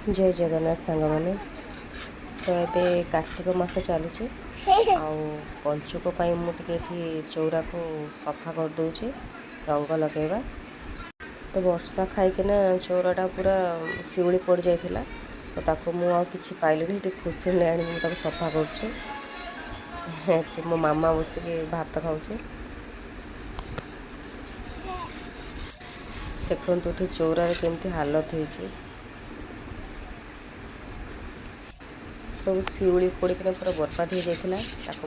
जय जगन्नाथ सांग मैंने तो ये कार्तिक मास चली पंचुक मुझे चौरा को सफा कर दूचे रंग लगेगा। तो वर्षा खाईकिना चौराटा पूरा शिउली पड़ जाइला तो ताको मु आ किछि पाइलिनी खुशी नहीं आनी मुझे सफा कर मो मामा बसिक भात खाऊे। देखते चौरार केमती हालत होती सब शिउली पड़किना पूरा बर्बाद हो जाता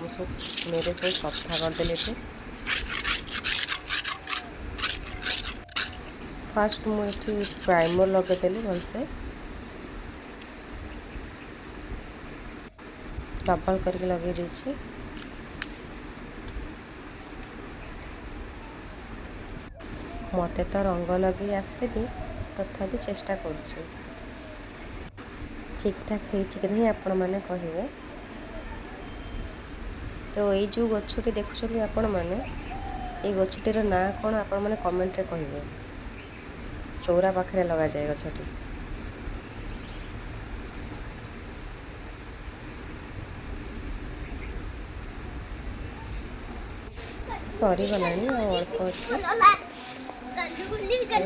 सब मेरे सब सफा करदेली। फास्ट मुझे प्राइमर लगेदेली भलसे डबल करके लगे देछि। मते तो रंग लगे आसेनी तथापि चेष्टा करुछि ठीक ठाक कि नहीं आपण मैंने कहे। तो ये जो गछटी देखुं आपण मैंने ये गछटीर ना कौन आपण मैंने कमेंट रे कहे। चौरा पाखे लगा जाए गछटी सरी गलानी अल्प अच्छे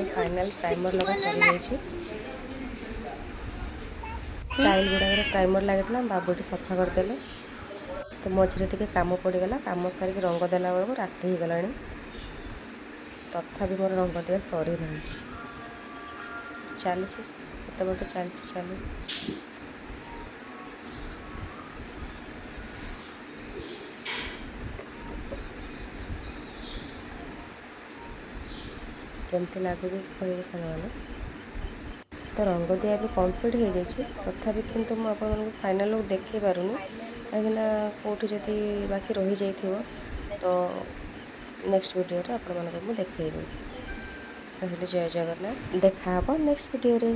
फाइनल प्राइमर लगा सरी जाइए। टाइल गुड़ाक प्राइमर लगे बाबूटी सफा करदे तो मझे टे कम पड़गला कम सारिक रंग देला बेलू राति हो गला तथापि मोर रंग दिया सरी ना चली बट चली केमती लगुच कह सारे। तो रंग दिया भी कम्प्लीट हो जाए तथापि किंतु मुझे फाइनाल लुक देखी पारुनी कहीं कौटी जदि बाकी रही जाइए तो नेक्स्ट वीडियो रे आपण मानक देखी कहले जय जगन्नाथ देखा नेक्स्ट वीडियो रे।